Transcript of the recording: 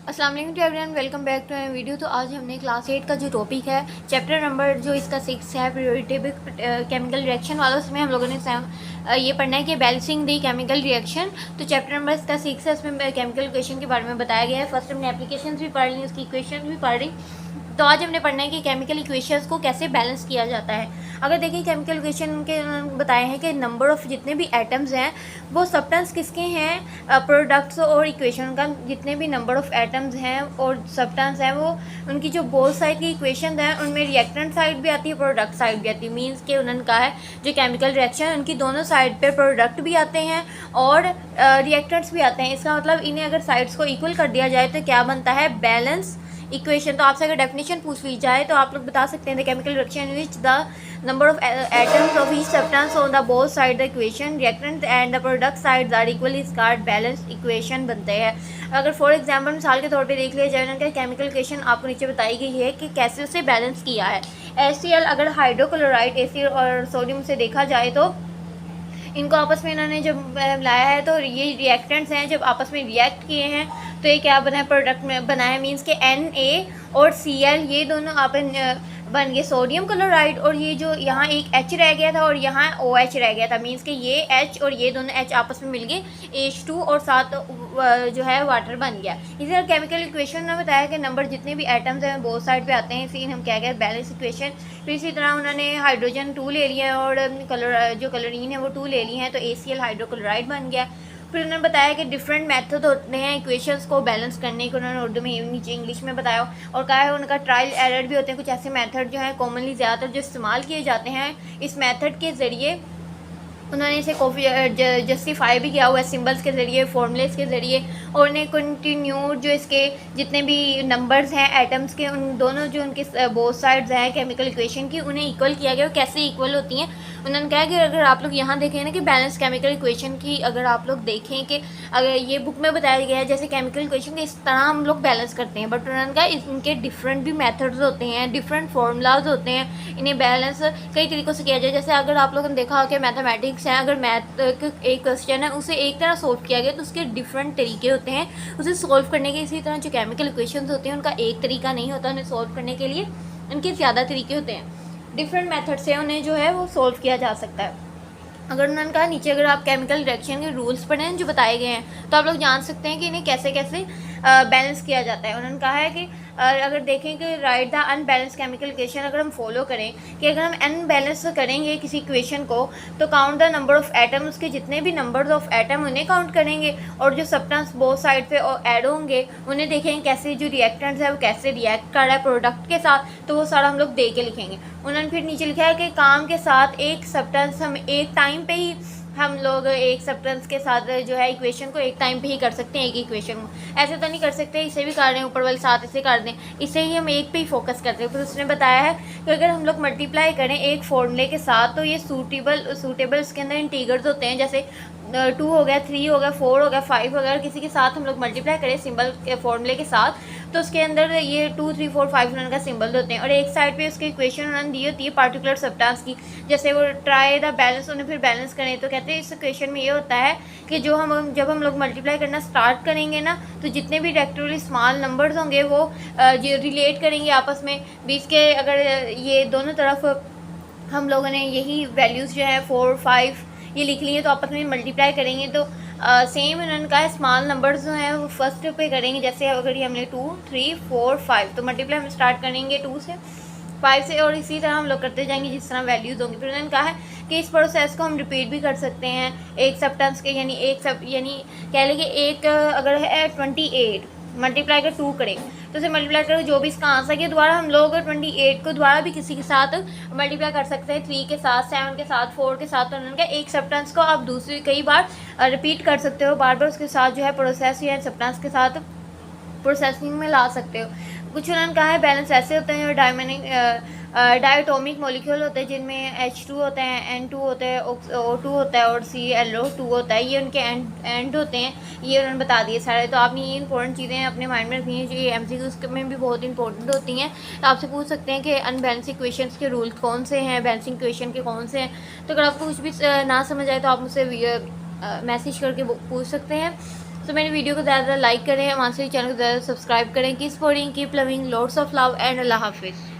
अस्सलाम वालेकुम to everyone, welcome back to my video. तो आज हमने क्लास 8 का जो टॉपिक है, चैप्टर नंबर जो इसका 6 है प्रियोरिटेटिव केमिकल रिएक्शन वाला, उसमें हम लोगों ने ये पढ़ना है कि बैलेंसिंग दी केमिकल रिएक्शन। तो चैप्टर नंबर इसका 6 है, उसमें केमिकल इक्वेशन के बारे में बताया गया है। फर्स्ट हमने एप्लीकेशन भी पढ़ ली, उसकी इक्वेशन भी पढ़ ली। तो आज हमने पढ़ना है कि केमिकल इक्वेशंस को कैसे बैलेंस किया जाता है। अगर देखिए केमिकल इक्वेशन के बताए हैं कि नंबर ऑफ़ जितने भी एटम्स हैं वो सब्सटेंस किसके हैं, प्रोडक्ट्स और इक्वेशन का जितने भी नंबर ऑफ़ एटम्स हैं और सब्सटेंस हैं वो उनकी जो बोथ साइड की इक्वेशन हैं उनमें रिएक्टेंट साइड भी आती है, प्रोडक्ट साइड भी आती है। मीन्स के उन्होंने कहा है जो केमिकल रिएक्शन उनकी दोनों साइड पे प्रोडक्ट भी आते हैं और रिएक्टेंट्स भी आते हैं। इसका मतलब इन्हें अगर साइड्स को इक्वल कर दिया जाए तो क्या बनता है, बैलेंस इक्वेशन। तो आपसे अगर डेफिनेशन पूछ ली जाए तो आप लोग बता सकते हैं the chemical reaction which the number of atoms of each substance on the both side the equation reactant and the product side are equally is called balance equation बनते हैं। अगर फॉर एग्जांपल मिसाल के तौर पे देख लिया जाए उनका केमिकल इक्वेशन आपको नीचे बताई गई है कि कैसे उसे बैलेंस किया है। HCl अगर हाइड्रोक्लोराइड एसिड और सोडियम से देखा जाए तो इनको आपस में इन्होंने जब लाया है तो ये रिएक्टेंट्स हैं, जब आपस में रिएक्ट किए हैं तो ये क्या बना है, प्रोडक्ट में बना है। मीन्स के Na और Cl ये दोनों बन गए सोडियम क्लोराइड, और ये जो यहाँ एक H रह गया था और यहाँ OH रह गया था। मीन्स के ये H और ये दोनों H आपस में मिल गए H2 और साथ जो है वाटर बन गया। इसी तरह केमिकल इक्वेशन ने बताया कि नंबर जितने भी एटम्स हैं बोथ साइड पे आते हैं, इसी हम क्या कहते हैं, बैलेंस इक्वेशन। फिर इसी तरह उन्होंने हाइड्रोजन 2 ले लिया है और जो क्लोरीन है वो 2 ले ली हैं तो ACl हाइड्रोक्लोराइड बन गया। फिर उन्होंने बताया कि डिफरेंट मेथड होते हैं इक्वेशंस को बैलेंस करने के, उन्होंने उर्दू में नीचे इंग्लिश में बताया और कहा है उनका ट्रायल एरर भी होते हैं। कुछ ऐसे मेथड जो है कॉमनली ज़्यादातर जो इस्तेमाल किए जाते हैं, इस मेथड के ज़रिए उन्होंने इसे जस्टिफाई भी किया हुआ है सिंबल्स के ज़रिए, फॉर्मूलेस के ज़रिए, और उन्हें कंटिन्यूड जो इसके जितने भी नंबर्स हैं एटम्स के उन दोनों जो उनके बोथ साइड्स हैं केमिकल इक्वेशन की उन्हें इक्वल किया गया। कैसे इक्वल होती हैं, उन्होंने कहा कि अगर आप लोग यहाँ देखें ना कि बैलेंस केमिकल इक्वेशन की अगर आप लोग देखें कि अगर ये बुक में बताया गया है जैसे केमिकल इक्वेशन के इस तरह हम लोग बैलेंस करते हैं, बट उन्होंने कहा इनके डिफरेंट भी मेथड्स होते हैं, डिफरेंट फार्मूलाज होते हैं, इन्हें बैलेंस कई तरीक़ों से किया जाए। जैसे अगर आप लोगों ने देखा हो कि मैथमेटिक्स है, अगर मैथ एक क्वेश्चन है उसे एक तरह सोल्व किया गया तो उसके डिफरेंट तरीके होते हैं उसे सोल्व करने के। इसी तरह जो केमिकल इक्वेशंस होते हैं उनका एक तरीका नहीं होता, उन्हें सोल्व करने के लिए उनके ज़्यादा तरीके होते हैं, डिफरेंट मेथड से उन्हें जो है वो सोल्व किया जा सकता है। अगर उन्होंने कहा नीचे अगर आप केमिकल रिएक्शन के रूल्स पढ़ें जो बताए गए हैं तो आप लोग जान सकते हैं कि इन्हें कैसे कैसे बैलेंस किया जाता है। उन्होंने कहा है कि अगर देखें कि right the unbalance chemical equation, अगर हम फॉलो करें कि अगर हम अनबैलेंस करेंगे किसी इक्वेशन को तो count the number of atom, उसके जितने भी नंबर्स ऑफ एटम उन्हें काउंट करेंगे और जो सब्सटेंस बोथ साइड पे ऐड होंगे उन्हें देखेंगे कैसे जो रिएक्टेंट्स है वो कैसे रिएक्ट कर रहा है प्रोडक्ट के साथ, तो वो सारा हम लोग दे के लिखेंगे। उन्होंने फिर नीचे लिखा है कि काम के साथ एक सब्सटेंस हम एक टाइम पे ही हम लोग एक सब्सटेंस के साथ जो है इक्वेशन को एक टाइम पे ही कर सकते हैं, एक इक्वेशन को ऐसे तो नहीं कर सकते, इसे भी कर रहे हैं ऊपर वाले साथ इसे कर दें, इसे ही हम एक पे ही फोकस करते हैं। फिर उसने बताया है कि अगर हम लोग मल्टीप्लाई करें एक फॉर्मूले के साथ तो ये सूटेबल इसके अंदर इंटीगर्स होते हैं, जैसे 2 हो गया, 3 हो गया, 4 हो गया, 5 हो गया, किसी के साथ हम लोग मल्टीप्लाई करें सिंबल के फॉर्मूले के साथ तो उसके अंदर ये 2, 3, 4, 5 उन्होंने का सिंबल होते हैं और एक साइड पे उसकी इक्वेशन उन्होंने दी होती है पार्टिकुलर सब्सटेंस की। जैसे वो ट्राई द बैलेंस, उन्हें फिर बैलेंस करें तो कहते हैं इस इक्वेशन में ये होता है कि जब हम लोग मल्टीप्लाई करना स्टार्ट करेंगे ना तो जितने भी रेक्टेंगुलर स्मॉल नंबर्स होंगे वो रिलेट करेंगे आपस में 20 के। अगर ये दोनों तरफ हम लोगों ने यही वैल्यूज़ जो है 4, 5 ये लिख लिए तो आपस में मल्टीप्लाई करेंगे तो सेम उन्होंने कहा स्मॉल नंबर्स जो हैं वो फर्स्ट पे करेंगे। जैसे अगर हमने 2, 3, 4, 5 तो मल्टीप्लाई हम स्टार्ट करेंगे 2 से 5 से और इसी तरह हम लोग करते जाएंगे जिस तरह वैल्यूज़ होंगी। फिर उन्होंने कहा है कि इस प्रोसेस को हम रिपीट भी कर सकते हैं एक सब्सटेंस के, यानी कह लें कि एक अगर है 28 मल्टीप्लाई कर 2 करें तो उसे मल्टीप्लाई करके जो भी इसका आंसर है दोबारा हम लोग 28 को दोबारा भी किसी के साथ मल्टीप्लाई कर सकते हैं, 3 के साथ, 7 के साथ, 4 के साथ। तो उन्होंने कहा एक सब्सटेंस को आप दूसरी कई बार रिपीट कर सकते हो, बार बार उसके साथ जो है प्रोसेस या सब्सटेंस के साथ प्रोसेसिंग में ला सकते हो। कुछ उन्होंने कहा है बैलेंस ऐसे होते हैं डायटोमिक मॉलिक्यूल होते हैं जिनमें H2 होता है, N2 होता है, O2 होता है और ClO2 होता है, ये उनके एंड होते हैं। ये उन्होंने बता दिए सारे। तो आपने ये इंपॉर्टेंट चीज़ें अपने माइंड में रखनी है जो ये MCQs में भी बहुत इंपॉर्टेंट होती हैं। तो आपसे पूछ सकते हैं कि अनबैलेंस इक्वेशंस के रूल कौन से हैं, बैलेंसिंग इक्वेशन के कौन से हैं। तो अगर आपको कुछ भी ना समझ आए तो आप मुझसे मैसेज करके पूछ सकते हैं। सो मेरी वीडियो को ज़्यादा लाइक करें, हमारे चैनल को ज़्यादा सब्सक्राइब करें। Keep supporting, keep loving, lots of love and अल्लाह हाफिज़।